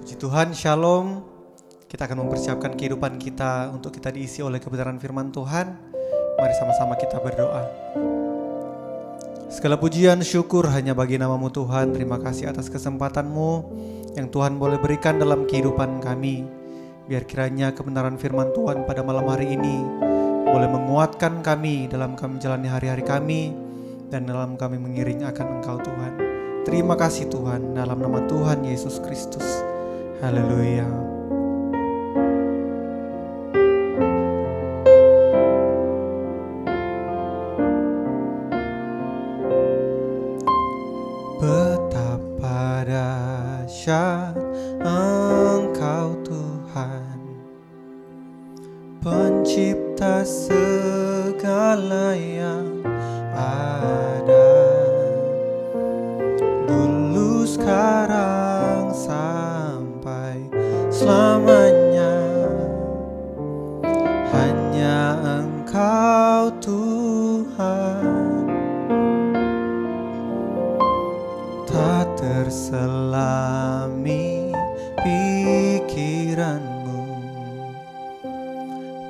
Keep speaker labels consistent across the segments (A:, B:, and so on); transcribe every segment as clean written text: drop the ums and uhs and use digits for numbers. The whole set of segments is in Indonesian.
A: Puji Tuhan, Shalom. Kita akan mempersiapkan kehidupan kita untuk kita diisi oleh kebenaran firman Tuhan. Mari sama-sama kita berdoa. Segala pujian syukur hanya bagi nama-Mu Tuhan. Terima kasih atas kesempatan-Mu yang Tuhan boleh berikan dalam kehidupan kami. Biar kiranya kebenaran firman Tuhan pada malam hari ini boleh menguatkan kami dalam kami menjalani hari-hari kami dan dalam kami mengiring akan Engkau Tuhan. Terima kasih Tuhan, dalam nama Tuhan Yesus Kristus. Haleluya. Betapa dahsyat Engkau Tuhan, pencipta segala yang ada, dulu sekarang sampai selamanya. Hanya Engkau Tuhan, tak terselami pikiran-Mu,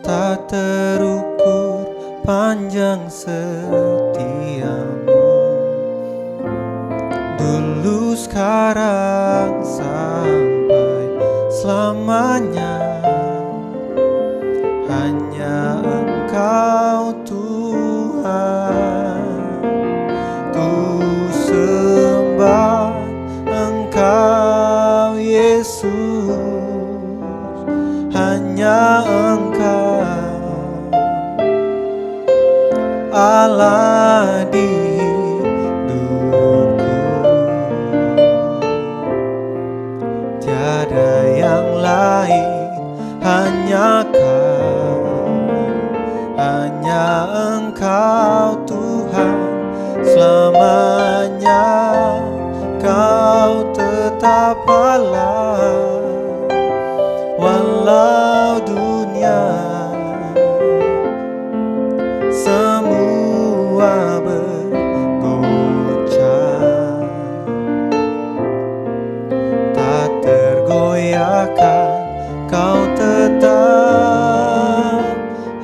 A: tak terukur panjang setia-Mu, dulu sekarang sampai selamanya. Hanya Engkau Tuhan, ku sembah Engkau Yesus. Hanya Engkau Allah di hidupku, tiada yang lain, hanya Kau, hanya Engkau Tuhan. Selamanya Kau tetap Allah, walau dunia semua bergoncang, tak tergoyahkan, Kau tetap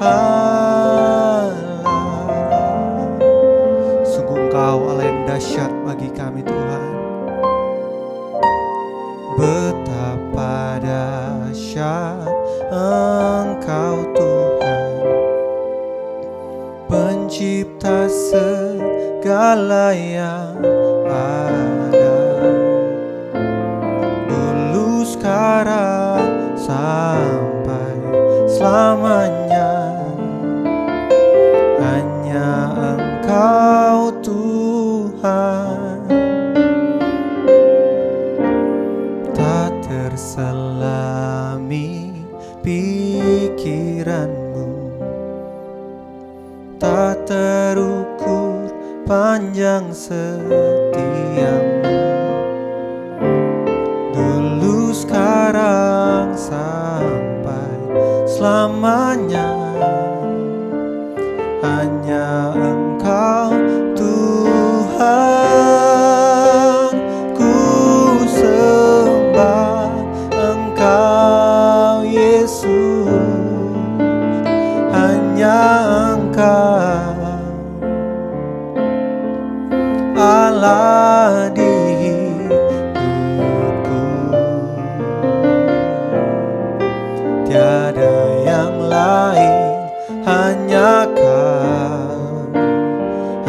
A: Allah. Sungguh Engkau Allah yang dahsyat bagi kami Tuhan. Betapa dahsyat Engkau Tuhan, pencipta segala yang ada, dulu sekarang sampai selamanya. Hanya Engkau Tuhan, tak terselami pikiran-Mu, tak terukur panjang setia-Mu, dulu sekarang sampai selamanya. Hanya Engkau Tuhan, ku sembah Engkau Yesus. Hanya Engkau Allah di hidupku, tiada yang lain, hanya Kau,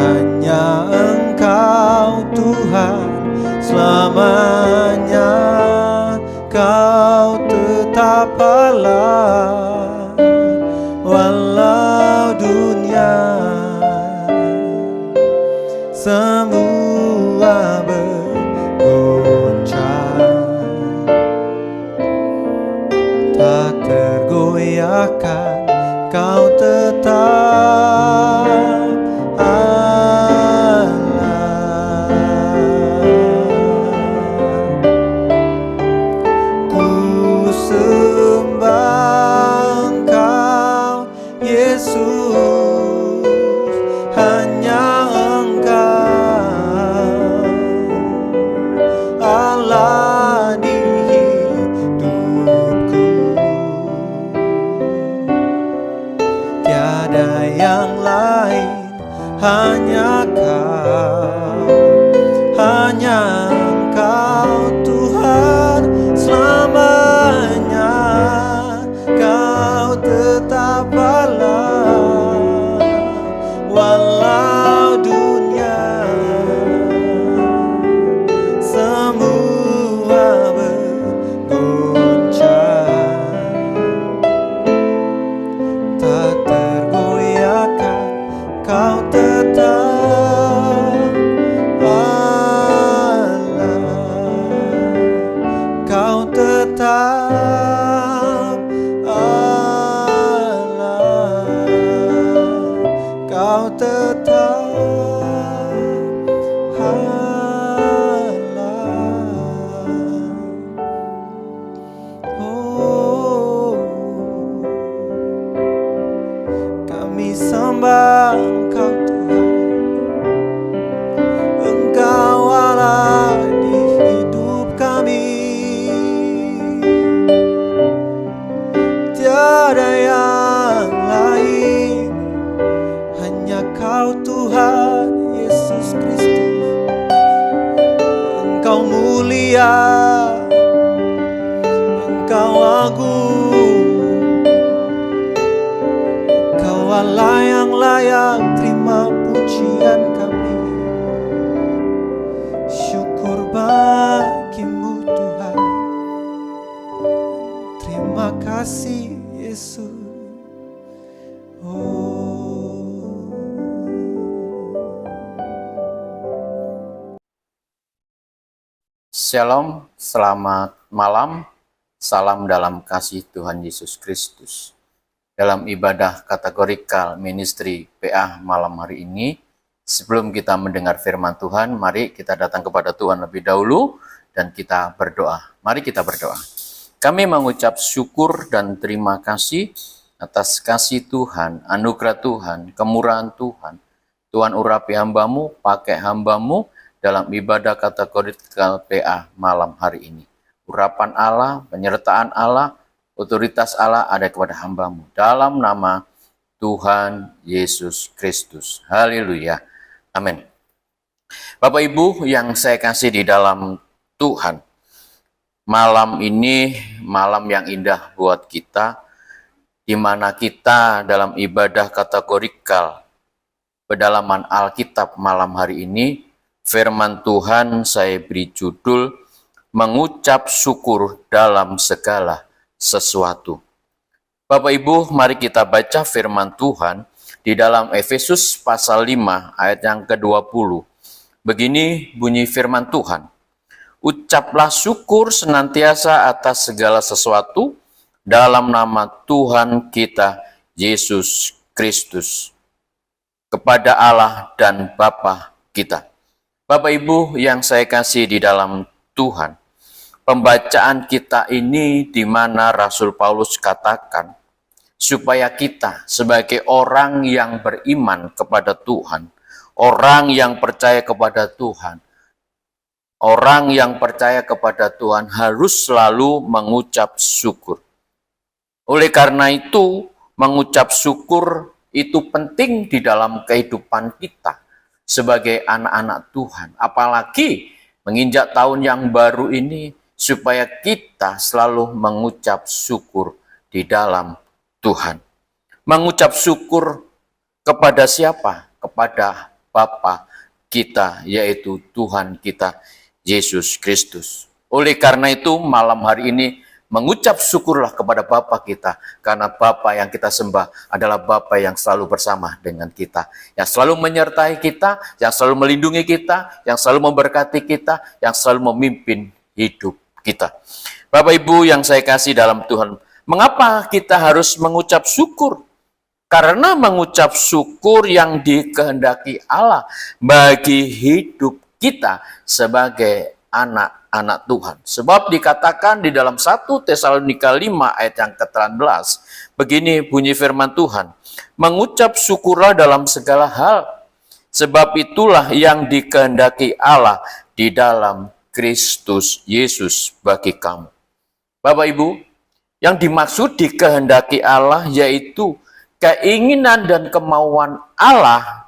A: hanya Engkau Tuhan. Selamanya Kau tetap Allah, walau dunia semua bergoncang, tak tergoyahkan, Kau tetap Allah. Ku sembah tetap Allah, Kau tetap Allah. Oh, kami sembah Engkau Tuhan, Engkau Allah di hidup kami. Tiada yang lain, hanya Kau Tuhan Yesus Kristus. Engkau mulia, Engkau agung, Engkau Allah yang layak terima pujian kami. Syukur bagimu Tuhan, terima kasih Yesus.
B: Shalom, selamat malam, salam dalam kasih Tuhan Yesus Kristus. Dalam ibadah kategorikal ministry PA malam hari ini, sebelum kita mendengar firman Tuhan, mari kita datang kepada Tuhan lebih dahulu dan kita berdoa. Mari kita berdoa. Kami mengucap syukur dan terima kasih atas kasih Tuhan, anugerah Tuhan, kemurahan Tuhan. Tuhan urapi hamba-Mu, pakai hamba-Mu dalam ibadah kategorikal PA malam hari ini. Urapan Allah, penyertaan Allah, otoritas Allah ada kepada hamba-Mu. Dalam nama Tuhan Yesus Kristus. Haleluya. Amin. Bapak Ibu yang saya kasih di dalam Tuhan, malam ini malam yang indah buat kita, di mana kita dalam ibadah kategorikal pedalaman Alkitab malam hari ini, firman Tuhan saya beri judul mengucap syukur dalam segala sesuatu. Bapak Ibu, mari kita baca firman Tuhan di dalam Efesus pasal 5 ayat yang ke-20. Begini bunyi firman Tuhan. Ucaplah syukur senantiasa atas segala sesuatu dalam nama Tuhan kita Yesus Kristus kepada Allah dan Bapa kita. Bapak Ibu yang saya kasih di dalam Tuhan, pembacaan kita ini di mana Rasul Paulus katakan supaya kita sebagai orang yang beriman kepada Tuhan, orang yang percaya kepada Tuhan, orang yang percaya kepada Tuhan harus selalu mengucap syukur. Oleh karena itu, mengucap syukur itu penting di dalam kehidupan kita sebagai anak-anak Tuhan. Apalagi menginjak tahun yang baru ini, supaya kita selalu mengucap syukur di dalam Tuhan. Mengucap syukur kepada siapa? Kepada Bapa kita, yaitu Tuhan kita, Yesus Kristus. Oleh karena itu, malam hari ini, mengucap syukurlah kepada Bapa kita, karena Bapa yang kita sembah adalah Bapa yang selalu bersama dengan kita, yang selalu menyertai kita, yang selalu melindungi kita, yang selalu memberkati kita, yang selalu memimpin hidup kita. Bapak Ibu yang saya kasih dalam Tuhan, mengapa kita harus mengucap syukur? Karena mengucap syukur yang dikehendaki Allah bagi hidup kita sebagai anak-anak Tuhan. Sebab dikatakan di dalam 1 Tesalonika 5 ayat yang ke-13, begini bunyi firman Tuhan, mengucap syukurlah dalam segala hal, sebab itulah yang dikehendaki Allah di dalam Kristus Yesus bagi kamu. Bapak Ibu, yang dimaksud dikehendaki Allah yaitu keinginan dan kemauan Allah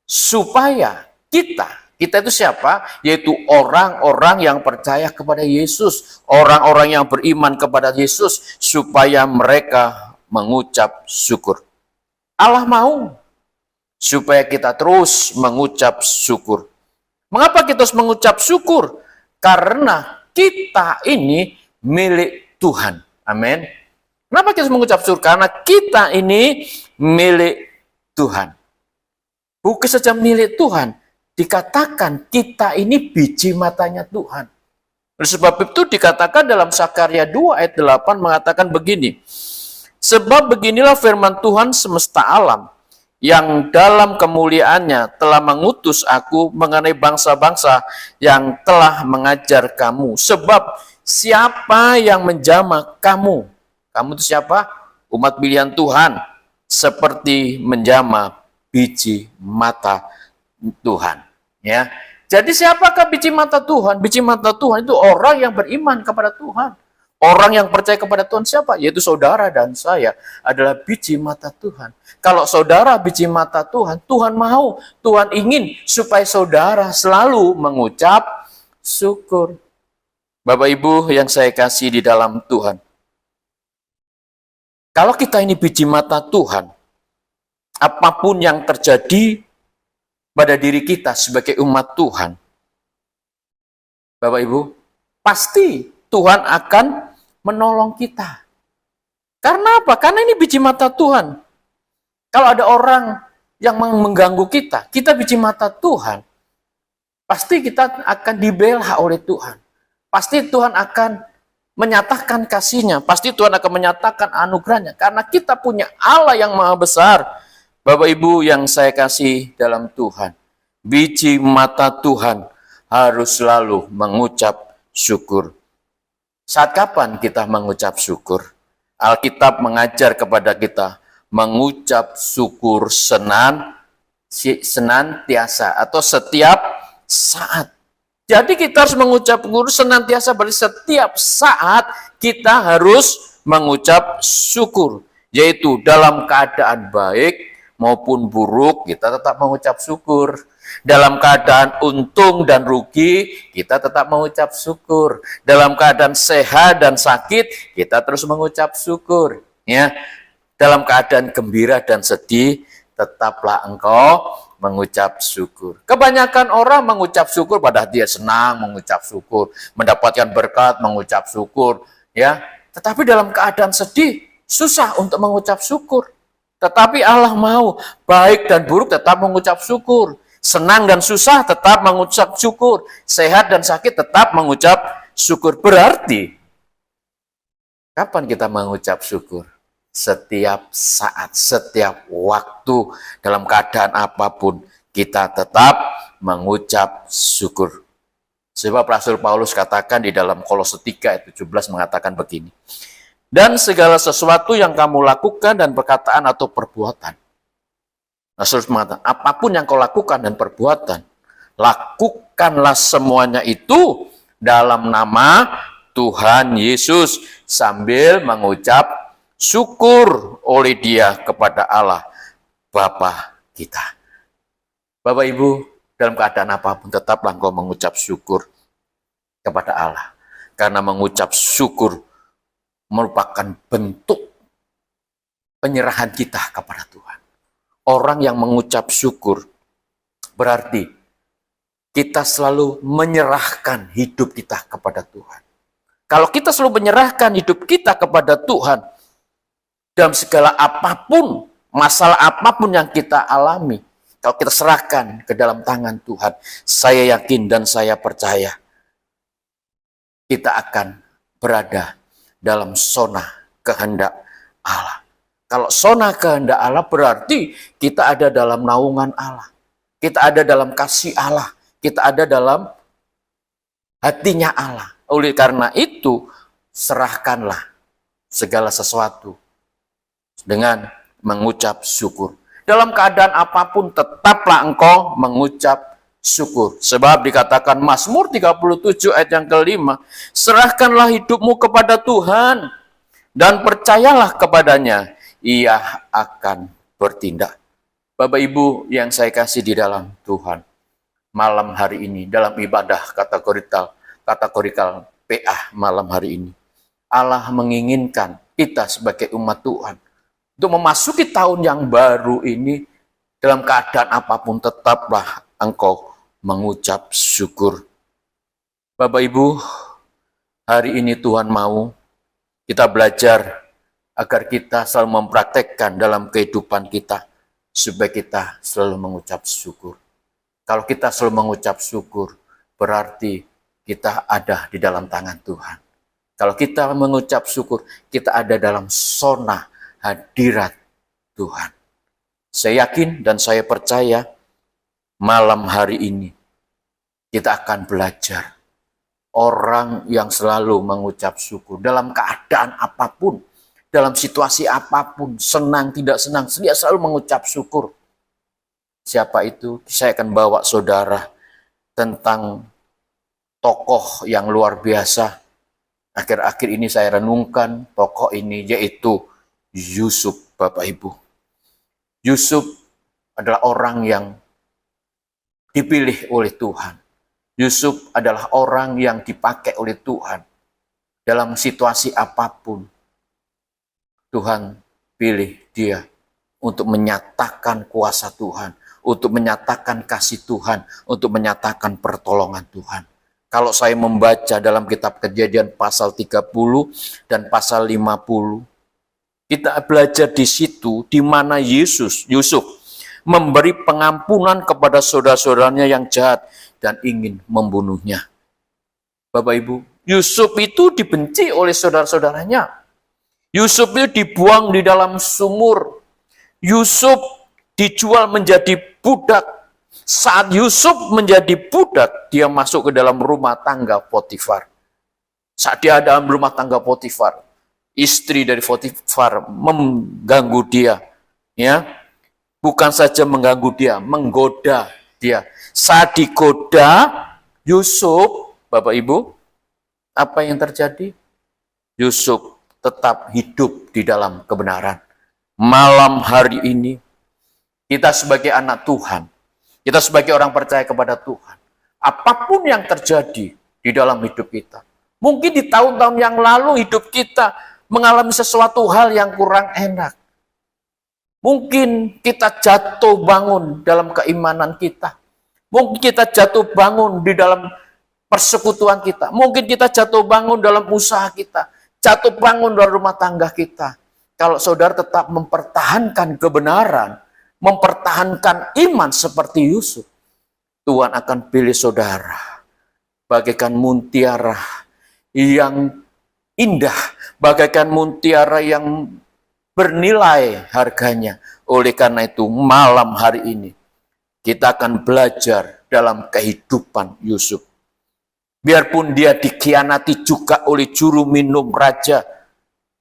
B: supaya kita itu siapa? Yaitu orang-orang yang percaya kepada Yesus, orang-orang yang beriman kepada Yesus, supaya mereka mengucap syukur. Allah mau supaya kita terus mengucap syukur. Mengapa kita harus mengucap syukur? Karena kita ini milik Tuhan. Amin. Kenapa kita harus mengucap syukur? Karena kita ini milik Tuhan. Bukan saja milik Tuhan, dikatakan kita ini biji matanya Tuhan. Oleh sebab itu dikatakan dalam Sakarya 2 ayat 8 mengatakan begini, sebab beginilah firman Tuhan semesta alam, yang dalam kemuliaannya telah mengutus aku mengenai bangsa-bangsa yang telah mengajar kamu. Sebab siapa yang menjamah kamu? Kamu itu siapa? Umat pilihan Tuhan. Seperti menjamah biji mata Tuhan. Ya. Jadi siapakah biji mata Tuhan? Biji mata Tuhan itu orang yang beriman kepada Tuhan. Orang yang percaya kepada Tuhan siapa? Yaitu saudara dan saya adalah biji mata Tuhan. Kalau saudara biji mata Tuhan, Tuhan mau, Tuhan ingin supaya saudara selalu mengucap syukur. Bapak Ibu yang saya kasih di dalam Tuhan. Kalau kita ini biji mata Tuhan, apapun yang terjadi pada diri kita sebagai umat Tuhan, Bapak Ibu, pasti Tuhan akan menolong kita. Karena apa? Karena ini biji mata Tuhan. Kalau ada orang yang mengganggu kita, kita biji mata Tuhan, pasti kita akan dibela oleh Tuhan. Pasti Tuhan akan menyatakan kasih-Nya, pasti Tuhan akan menyatakan anugerah-Nya, karena kita punya Allah yang maha besar. Bapak Ibu yang saya kasih dalam Tuhan, biji mata Tuhan harus selalu mengucap syukur. Saat kapan kita mengucap syukur? Alkitab mengajar kepada kita mengucap syukur senantiasa atau setiap saat. Jadi kita harus mengucap syukur senantiasa, berarti setiap saat kita harus mengucap syukur. Yaitu dalam keadaan baik maupun buruk, kita tetap mengucap syukur. Dalam keadaan untung dan rugi, kita tetap mengucap syukur. Dalam keadaan sehat dan sakit, kita terus mengucap syukur. Ya, dalam keadaan gembira dan sedih, tetaplah engkau mengucap syukur. Kebanyakan orang mengucap syukur pada dia senang mengucap syukur, mendapatkan berkat mengucap syukur, ya. Tetapi dalam keadaan sedih susah untuk mengucap syukur. Tetapi Allah mau baik dan buruk tetap mengucap syukur. Senang dan susah tetap mengucap syukur. Sehat dan sakit tetap mengucap syukur. Berarti kapan kita mengucap syukur? Setiap saat, setiap waktu, dalam keadaan apapun, kita tetap mengucap syukur. Sebab Rasul Paulus katakan di dalam Kolose 3 ayat 17 mengatakan begini. Dan segala sesuatu yang kamu lakukan dan perkataan atau perbuatan. Rasul mengatakan, apapun yang kau lakukan dan perbuatan, lakukanlah semuanya itu dalam nama Tuhan Yesus sambil mengucap syukur oleh Dia kepada Allah Bapa kita. Bapak Ibu, dalam keadaan apapun tetaplah engkau mengucap syukur kepada Allah. Karena mengucap syukur merupakan bentuk penyerahan kita kepada Tuhan. Orang yang mengucap syukur berarti kita selalu menyerahkan hidup kita kepada Tuhan. Kalau kita selalu menyerahkan hidup kita kepada Tuhan, dalam segala apapun, masalah apapun yang kita alami, kalau kita serahkan ke dalam tangan Tuhan, saya yakin dan saya percaya, kita akan berada dalam zona kehendak Allah. Kalau zona kehendak Allah berarti kita ada dalam naungan Allah. Kita ada dalam kasih Allah. Kita ada dalam hatinya Allah. Oleh karena itu, serahkanlah segala sesuatu dengan mengucap syukur. Dalam keadaan apapun tetaplah engkau mengucap syukur. Sebab dikatakan Mazmur 37 ayat yang kelima, serahkanlah hidupmu kepada Tuhan dan percayalah kepadanya, Ia akan bertindak. Bapak Ibu yang saya kasih di dalam Tuhan, malam hari ini dalam ibadah kategorikal PA malam hari ini, Allah menginginkan kita sebagai umat Tuhan untuk memasuki tahun yang baru ini, dalam keadaan apapun tetaplah engkau mengucap syukur. Bapak Ibu, hari ini Tuhan mau kita belajar agar kita selalu mempraktekkan dalam kehidupan kita, supaya kita selalu mengucap syukur. Kalau kita selalu mengucap syukur, berarti kita ada di dalam tangan Tuhan. Kalau kita mengucap syukur, kita ada dalam zona hadirat Tuhan. Saya yakin dan saya percaya malam hari ini kita akan belajar orang yang selalu mengucap syukur dalam keadaan apapun, dalam situasi apapun, senang tidak senang, dia selalu mengucap syukur. Siapa itu? Saya akan bawa saudara tentang tokoh yang luar biasa. Akhir-akhir ini saya renungkan tokoh ini, yaitu Yusuf, Bapak Ibu. Yusuf adalah orang yang dipilih oleh Tuhan. Yusuf adalah orang yang dipakai oleh Tuhan. Dalam situasi apapun, Tuhan pilih dia untuk menyatakan kuasa Tuhan, untuk menyatakan kasih Tuhan, untuk menyatakan pertolongan Tuhan. Kalau saya membaca dalam kitab Kejadian pasal 30 dan pasal 50, kita belajar di situ di mana Yusuf memberi pengampunan kepada saudara-saudaranya yang jahat dan ingin membunuhnya. Bapak Ibu, Yusuf itu dibenci oleh saudara-saudaranya. Yusuf itu dibuang di dalam sumur. Yusuf dijual menjadi budak. Saat Yusuf menjadi budak, dia masuk ke dalam rumah tangga Potifar. Saat dia dalam rumah tangga Potifar, istri dari Potifar mengganggu dia. Ya, bukan saja mengganggu dia, menggoda dia. Saat digoda Yusuf, Bapak Ibu, apa yang terjadi? Yusuf tetap hidup di dalam kebenaran. Malam hari ini, kita sebagai anak Tuhan, kita sebagai orang percaya kepada Tuhan, apapun yang terjadi di dalam hidup kita, mungkin di tahun-tahun yang lalu hidup kita mengalami sesuatu hal yang kurang enak. Mungkin kita jatuh bangun dalam keimanan kita. Mungkin kita jatuh bangun di dalam persekutuan kita. Mungkin kita jatuh bangun dalam usaha kita. Jatuh bangun dalam rumah tangga kita. Kalau saudara tetap mempertahankan kebenaran, mempertahankan iman seperti Yusuf, Tuhan akan pilih saudara bagaikan mutiara yang indah, bagaikan mutiara yang bernilai harganya. Oleh karena itu, malam hari ini kita akan belajar dalam kehidupan Yusuf. Biarpun dia dikhianati juga oleh juru minum raja,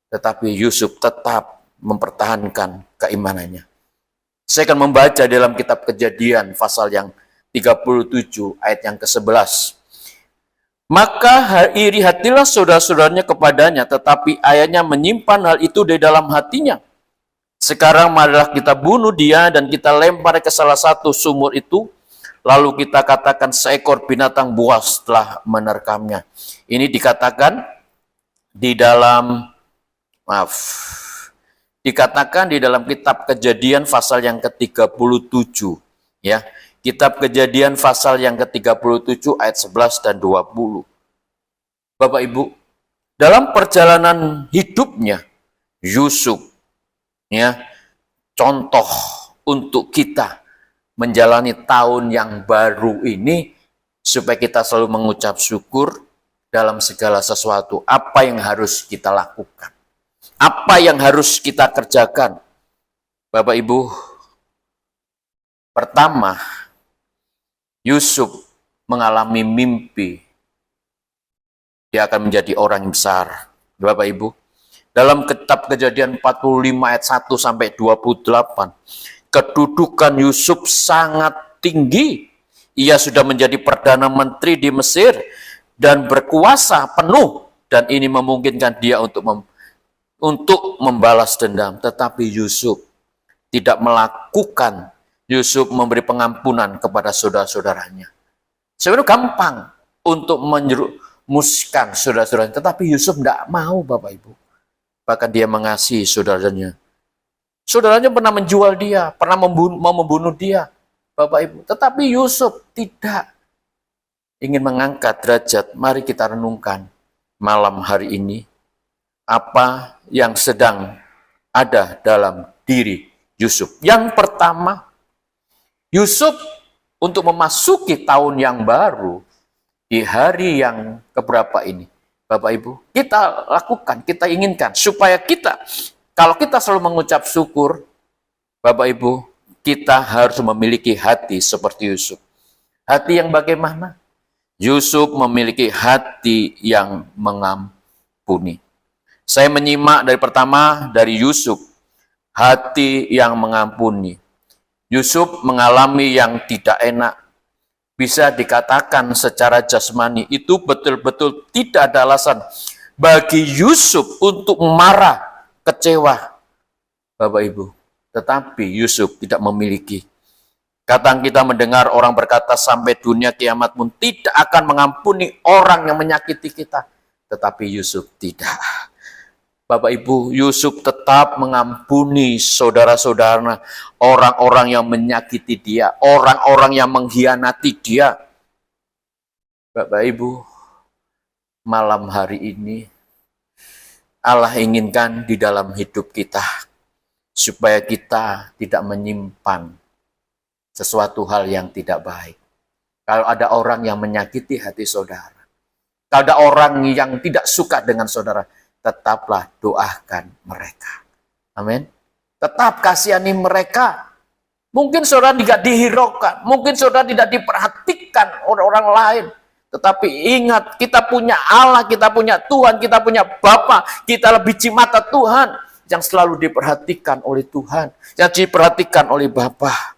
B: tetapi Yusuf tetap mempertahankan keimanannya. Saya akan membaca dalam kitab Kejadian pasal yang 37 ayat yang ke-11. Maka iri hatilah saudara-saudaranya kepadanya, tetapi ayahnya menyimpan hal itu di dalam hatinya. Sekarang marilah kita bunuh dia dan kita lempar ke salah satu sumur itu, lalu kita katakan seekor binatang buas telah menerkamnya. Ini dikatakan di dalam, dikatakan di dalam kitab Kejadian pasal yang ke-37, ya. Kitab Kejadian pasal yang ke-37 ayat 11 dan 20. Bapak Ibu, dalam perjalanan hidupnya Yusuf, ya, contoh untuk kita menjalani tahun yang baru ini supaya kita selalu mengucap syukur dalam segala sesuatu. Apa yang harus kita lakukan? Apa yang harus kita kerjakan? Bapak Ibu, pertama, Yusuf mengalami mimpi. Dia akan menjadi orang yang besar. Bapak Ibu, dalam kitab Kejadian 45 ayat 1 sampai 28, kedudukan Yusuf sangat tinggi. Ia sudah menjadi Perdana Menteri di Mesir dan berkuasa penuh, dan ini memungkinkan dia untuk membalas dendam. Tetapi Yusuf tidak melakukan. Yusuf memberi pengampunan kepada saudara-saudaranya. Sebenarnya gampang untuk menjerumuskan saudara-saudaranya, tetapi Yusuf tidak mau, Bapak Ibu. Bahkan dia mengasihi saudaranya. Saudaranya pernah menjual dia, pernah mau membunuh dia, Bapak Ibu. Tetapi Yusuf tidak ingin mengangkat derajat. Mari kita renungkan malam hari ini apa yang sedang ada dalam diri Yusuf. Yang pertama, Yusuf untuk memasuki tahun yang baru, di hari yang keberapa ini, Bapak Ibu, kita lakukan, kita inginkan supaya kita, kalau kita selalu mengucap syukur, Bapak Ibu, kita harus memiliki hati seperti Yusuf. Hati yang bagaimana? Yusuf memiliki hati yang mengampuni. Saya menyimak dari pertama dari Yusuf, hati yang mengampuni. Yusuf mengalami yang tidak enak. Bisa dikatakan secara jasmani itu betul-betul tidak ada alasan bagi Yusuf untuk marah, kecewa, Bapak Ibu. Tetapi Yusuf tidak memiliki. Kadang kita mendengar orang berkata sampai dunia kiamat pun tidak akan mengampuni orang yang menyakiti kita. Tetapi Yusuf tidak. Bapak Ibu, Yusuf tetap mengampuni saudara-saudara, orang-orang yang menyakiti dia, orang-orang yang mengkhianati dia. Bapak Ibu, malam hari ini Allah inginkan di dalam hidup kita supaya kita tidak menyimpan sesuatu hal yang tidak baik. Kalau ada orang yang menyakiti hati saudara, kalau ada orang yang tidak suka dengan saudara, tetaplah doakan mereka. Amin. Tetap kasihani mereka. Mungkin saudara tidak dihiraukan, mungkin saudara tidak diperhatikan oleh orang lain. Tetapi ingat, kita punya Allah, kita punya Tuhan, kita punya Bapa, kita lebih cimata Tuhan yang selalu diperhatikan oleh Tuhan, yang diperhatikan oleh Bapa.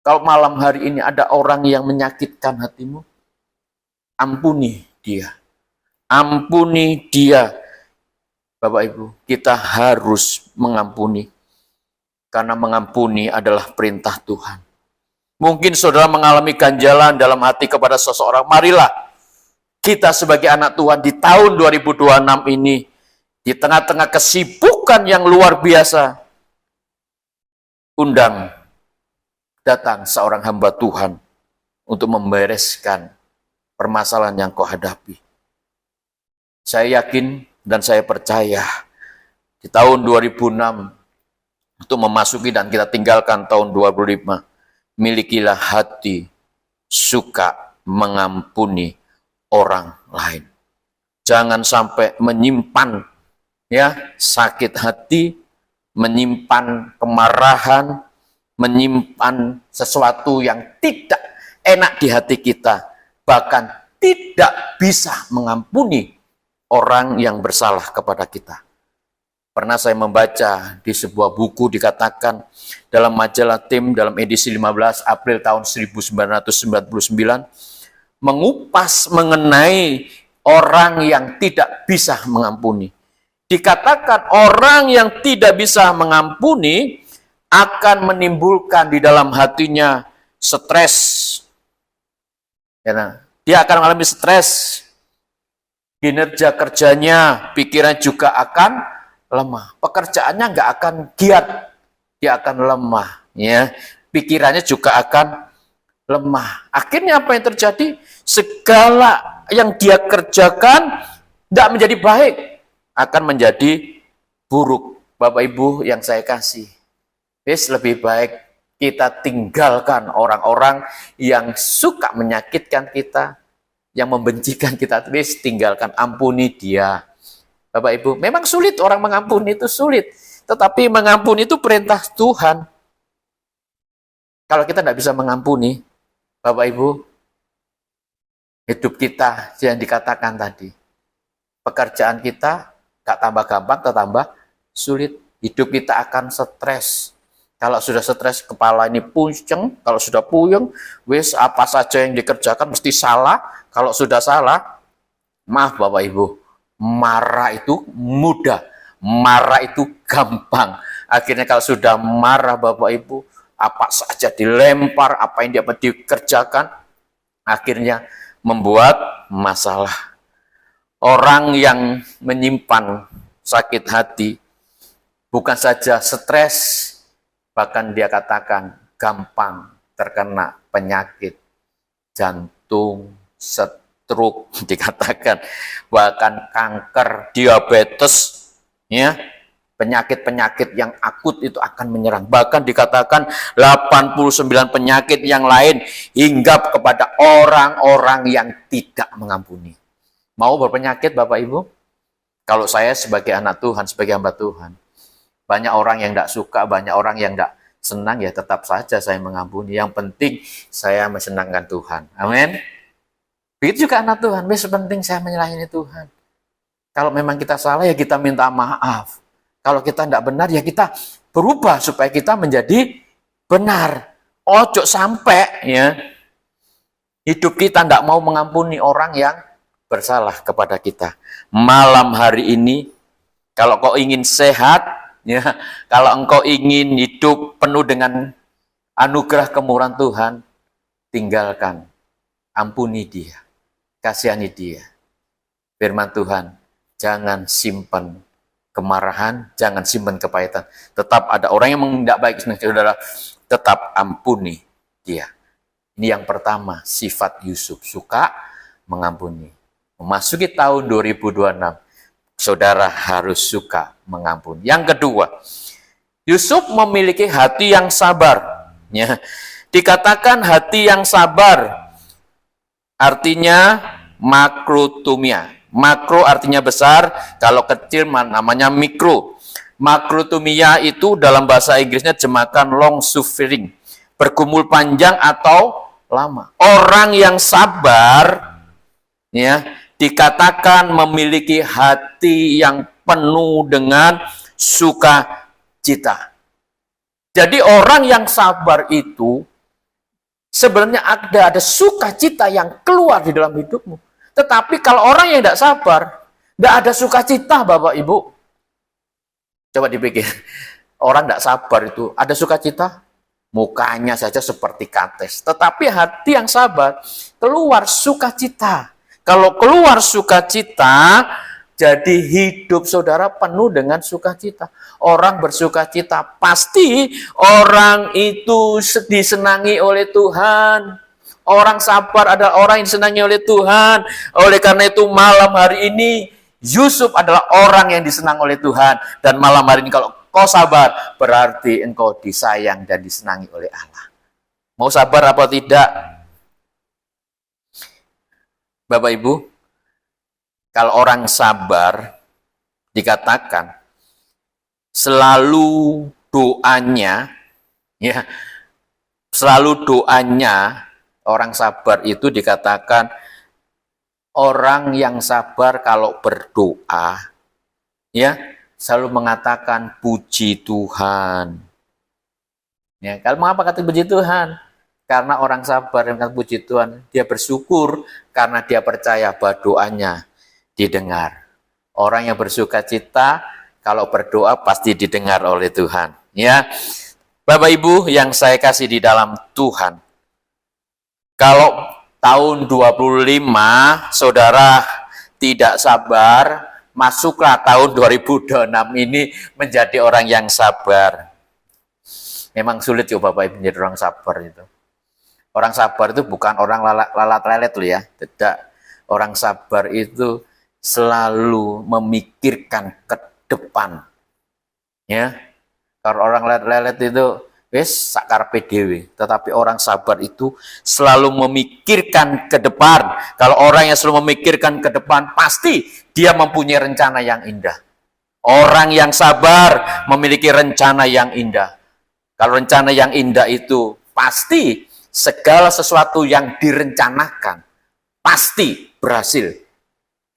B: Kalau malam hari ini ada orang yang menyakitkan hatimu, ampuni dia. Ampuni dia. Bapak Ibu, kita harus mengampuni. Karena mengampuni adalah perintah Tuhan. Mungkin saudara mengalami ganjalan dalam hati kepada seseorang. Marilah kita sebagai anak Tuhan di tahun 2026 ini, di tengah-tengah kesibukan yang luar biasa, undang datang seorang hamba Tuhan untuk membereskan permasalahan yang kau hadapi. Saya yakin dan saya percaya di tahun 2006 untuk memasuki dan kita tinggalkan tahun 2025, milikilah hati suka mengampuni orang lain. Jangan sampai menyimpan sakit hati, menyimpan kemarahan, menyimpan sesuatu yang tidak enak di hati kita, bahkan tidak bisa mengampuni orang yang bersalah kepada kita. Pernah saya membaca di sebuah buku dikatakan dalam majalah Tim dalam edisi 15 April tahun 1999 mengupas mengenai orang yang tidak bisa mengampuni. Dikatakan orang yang tidak bisa mengampuni akan menimbulkan di dalam hatinya stres. Dia akan mengalami stres. Kinerja kerjanya, pikiran juga akan lemah. Pekerjaannya nggak akan giat. Dia akan lemah. Pikirannya juga akan lemah. Akhirnya apa yang terjadi? Segala yang dia kerjakan tidak menjadi baik. Akan menjadi buruk. Bapak Ibu yang saya kasih. Lebih baik kita tinggalkan orang-orang yang suka menyakitkan kita, yang membencikan kita. Tinggalkan, ampuni dia. Bapak Ibu, memang sulit orang mengampuni, itu sulit. Tetapi mengampuni itu perintah Tuhan. Kalau kita tidak bisa mengampuni, Bapak Ibu, hidup kita yang dikatakan tadi, pekerjaan kita gak tambah gampang, tambah sulit. Hidup kita akan stres. Kalau sudah stres, kepala ini pusing. Kalau sudah puyeng, apa saja yang dikerjakan mesti salah. Kalau sudah salah, maaf Bapak Ibu, marah itu mudah. Marah itu gampang. Akhirnya kalau sudah marah Bapak Ibu, apa saja dilempar, apa yang dapat dikerjakan, akhirnya membuat masalah. Orang yang menyimpan sakit hati, bukan saja stres, bahkan dia katakan gampang terkena penyakit jantung, stroke, dikatakan bahkan kanker, diabetes, Penyakit-penyakit yang akut itu akan menyerang. Bahkan dikatakan 89 penyakit yang lain hinggap kepada orang-orang yang tidak mengampuni. Mau berpenyakit Bapak Ibu? Kalau saya sebagai anak Tuhan, sebagai hamba Tuhan, banyak orang yang tidak suka, banyak orang yang tidak senang, ya tetap saja saya mengampuni. Yang penting saya mensenangkan Tuhan. Amin. Begitu juga anak Tuhan, penting saya melayani Tuhan. Kalau memang kita salah, ya kita minta maaf. Kalau kita tidak benar, ya kita berubah supaya kita menjadi benar. Ojo sampai ya hidup kita tidak mau mengampuni orang yang bersalah kepada kita. Malam hari ini, kalau kau ingin sehat, ya, kalau engkau ingin hidup penuh dengan anugerah kemurahan Tuhan, tinggalkan, ampuni dia, kasihani dia. Firman Tuhan, jangan simpan kemarahan, jangan simpan kepahitan. Tetap ada orang yang tidak baik, saudara, tetap ampuni dia. Ini yang pertama, sifat Yusuf, suka mengampuni. Memasuki tahun 2026, saudara harus suka mengampuni. Yang kedua, Yusuf memiliki hati yang sabar. Ya. Dikatakan hati yang sabar, artinya makrotumia. Makro artinya besar, kalau kecil namanya mikro. Makrotumia itu dalam bahasa Inggrisnya jemakan long suffering, bergumul panjang atau lama. Orang yang sabar, ya, dikatakan memiliki hati yang penuh dengan sukacita. Jadi orang yang sabar itu sebenarnya ada sukacita yang keluar di dalam hidupmu. Tetapi kalau orang yang tidak sabar, tidak ada sukacita, Bapak Ibu. Coba dipikir, orang tidak sabar itu ada sukacita? Mukanya saja seperti kates. Tetapi hati yang sabar, keluar sukacita. Kalau keluar sukacita, jadi hidup saudara penuh dengan sukacita. Orang bersukacita, pasti orang itu disenangi oleh Tuhan. Orang sabar adalah orang yang disenangi oleh Tuhan. Oleh karena itu malam hari ini Yusuf adalah orang yang disenang oleh Tuhan. Dan malam hari ini kalau kau sabar, berarti engkau disayang dan disenangi oleh Allah. Mau sabar apa tidak? Bapak Ibu, kalau orang sabar dikatakan selalu doanya, ya, selalu doanya. Orang sabar itu dikatakan orang yang sabar kalau berdoa, ya, selalu mengatakan puji Tuhan. Ya, kalau mengapa kata puji Tuhan? Karena orang sabar yang kata puji Tuhan, dia bersyukur karena dia percaya bahwa doanya didengar. Orang yang bersukacita kalau berdoa pasti didengar oleh Tuhan. Ya, Bapak Ibu yang saya kasih di dalam Tuhan. Kalau tahun 25 saudara tidak sabar, masuklah tahun 2026 ini menjadi orang yang sabar. Memang sulit ya Bapak Ibu menjadi orang sabar itu. Orang sabar itu bukan orang lalat lelet loh ya. Tidak. Orang sabar itu selalu memikirkan ke depan. Ya. Kalau orang lelet itu wes sakarpe dewe, tetapi orang sabar itu selalu memikirkan ke depan. Kalau orang yang selalu memikirkan ke depan, pasti dia mempunyai rencana yang indah. Orang yang sabar memiliki rencana yang indah. Kalau rencana yang indah itu pasti segala sesuatu yang direncanakan pasti berhasil.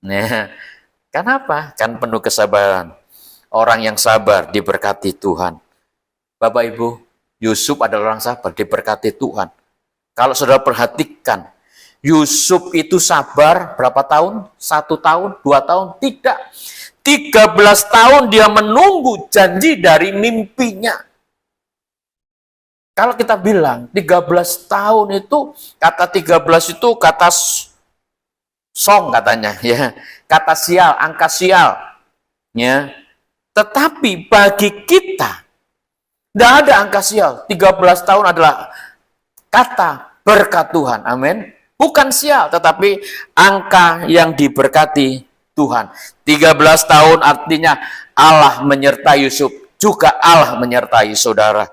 B: Nah, kenapa? Kan penuh kesabaran. Orang yang sabar diberkati Tuhan. Bapak Ibu, Yusuf adalah orang sabar, diberkati Tuhan. Kalau saudara perhatikan, Yusuf itu sabar berapa tahun? 1 tahun, 2 tahun? Tidak. 13 tahun dia menunggu janji dari mimpinya. Kalau kita bilang 13 tahun itu, kata 13 itu kata song katanya, ya, kata sial, angka sial. Ya. Tetapi bagi kita, tidak ada angka sial. 13 tahun adalah kata berkat Tuhan. Amin. Bukan sial, tetapi angka yang diberkati Tuhan. 13 tahun artinya Allah menyertai Yusuf, juga Allah menyertai saudara.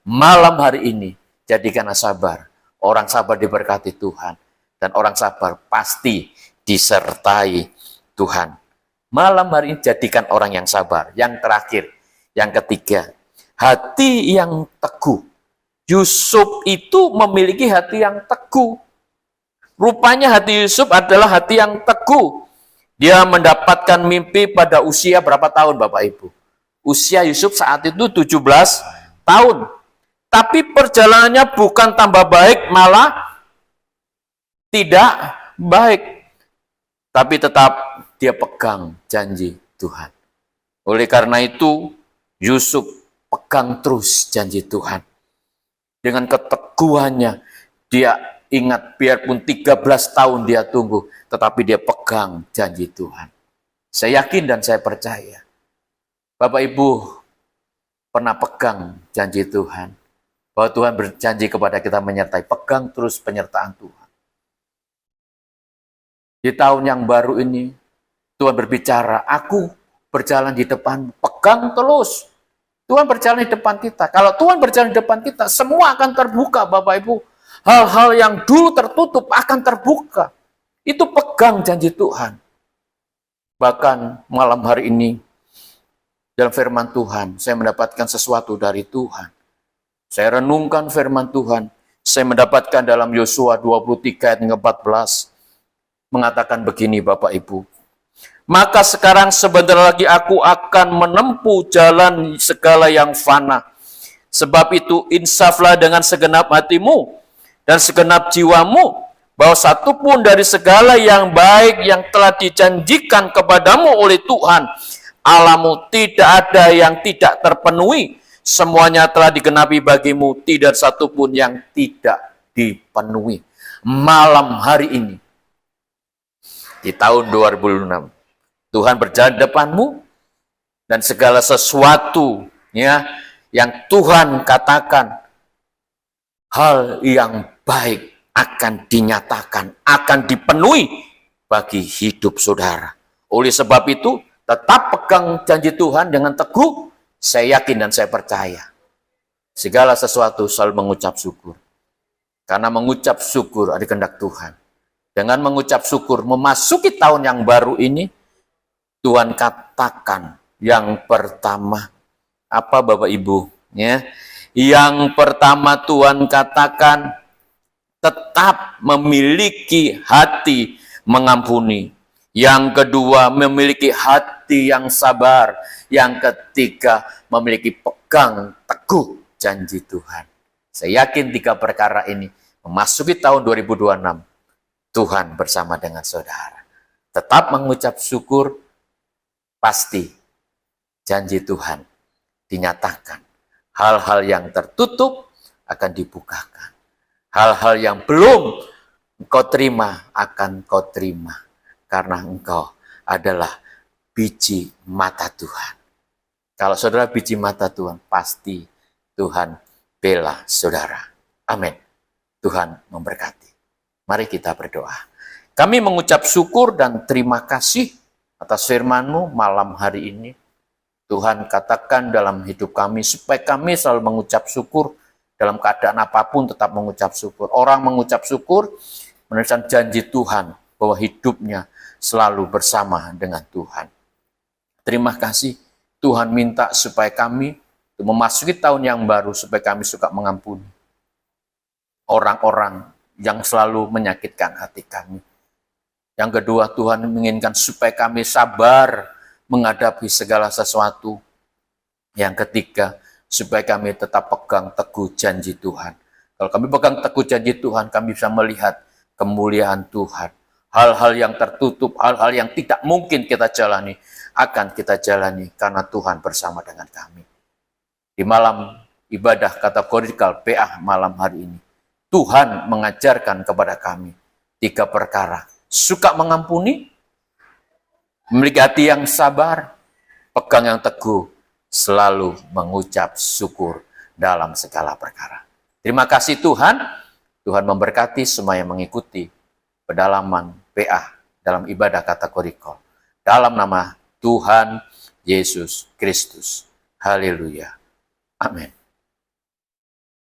B: Malam hari ini, jadikanlah sabar. Orang sabar diberkati Tuhan. Dan orang sabar pasti disertai Tuhan. Malam hari ini jadikan orang yang sabar. Yang terakhir, yang ketiga, hati yang teguh. Yusuf itu memiliki hati yang teguh. Rupanya hati Yusuf adalah hati yang teguh. Dia mendapatkan mimpi pada usia berapa tahun Bapak Ibu? Usia Yusuf saat itu 17 tahun. Tapi perjalanannya bukan tambah baik, malah tidak baik. Tapi tetap dia pegang janji Tuhan. Oleh karena itu, Yusuf pegang terus janji Tuhan. Dengan keteguhannya, dia ingat biarpun 13 tahun dia tunggu, tetapi dia pegang janji Tuhan. Saya yakin dan saya percaya, Bapak Ibu pernah pegang janji Tuhan. Bahwa Tuhan berjanji kepada kita menyertai. Pegang terus penyertaan Tuhan. Di tahun yang baru ini, Tuhan berbicara, aku berjalan di depan, pegang terus. Tuhan berjalan di depan kita. Kalau Tuhan berjalan di depan kita, semua akan terbuka Bapak Ibu. Hal-hal yang dulu tertutup akan terbuka. Itu pegang janji Tuhan. Bahkan malam hari ini, dalam firman Tuhan, saya mendapatkan sesuatu dari Tuhan. Saya renungkan firman Tuhan. Saya mendapatkan dalam Yosua 23 ayat 14. Mengatakan begini Bapak Ibu. Maka sekarang sebentar lagi aku akan menempuh jalan segala yang fana. Sebab itu insaflah dengan segenap hatimu dan segenap jiwamu. Bahwa satu pun dari segala yang baik yang telah dijanjikan kepadamu oleh Tuhan Allahmu tidak ada yang tidak terpenuhi. Semuanya telah digenapi bagimu, tidak satu pun yang tidak dipenuhi. Malam hari ini, di tahun 2006, Tuhan berjalan di depanmu, dan segala sesuatu ya yang Tuhan katakan, hal yang baik akan dinyatakan, akan dipenuhi bagi hidup saudara. Oleh sebab itu, tetap pegang janji Tuhan dengan teguh. Saya yakin dan saya percaya. Segala sesuatu selalu mengucap syukur. Karena mengucap syukur ada kehendak Tuhan. Dengan mengucap syukur memasuki tahun yang baru ini, Tuhan katakan yang pertama. Apa Bapak Ibu? Ya. Yang pertama Tuhan katakan, tetap memiliki hati mengampuni. Yang kedua, memiliki hati yang sabar. Yang ketiga, memiliki pegang teguh janji Tuhan. Saya yakin 3 perkara ini memasuki tahun 2026, Tuhan bersama dengan saudara. Tetap mengucap syukur, pasti janji Tuhan dinyatakan. Hal-hal yang tertutup akan dibukakan. Hal-hal yang belum engkau terima akan kau terima. Karena engkau adalah biji mata Tuhan. Kalau saudara biji mata Tuhan, pasti Tuhan bela saudara. Amin. Tuhan memberkati. Mari kita berdoa. Kami mengucap syukur dan terima kasih atas firman-Mu malam hari ini. Tuhan katakan dalam hidup kami, supaya kami selalu mengucap syukur, dalam keadaan apapun tetap mengucap syukur. Orang mengucap syukur, meneruskan janji Tuhan, bahwa hidupnya selalu bersama dengan Tuhan. Terima kasih Tuhan minta supaya kami memasuki tahun yang baru, supaya kami suka mengampuni orang-orang yang selalu menyakitkan hati kami. Yang kedua, Tuhan menginginkan supaya kami sabar menghadapi segala sesuatu. Yang ketiga, supaya kami tetap pegang teguh janji Tuhan. Kalau kami pegang teguh janji Tuhan, kami bisa melihat kemuliaan Tuhan. Hal-hal yang tertutup, hal-hal yang tidak mungkin kita jalani, akan kita jalani karena Tuhan bersama dengan kami. Di malam ibadah kategorikal PA malam hari ini, Tuhan mengajarkan kepada kami 3 perkara. Suka mengampuni, memiliki hati yang sabar, pegang yang teguh, selalu mengucap syukur dalam segala perkara. Terima kasih Tuhan. Tuhan memberkati semua yang mengikuti pedalaman PA dalam ibadah kategorikal. dalam nama Tuhan Yesus Kristus. Haleluya. Amin.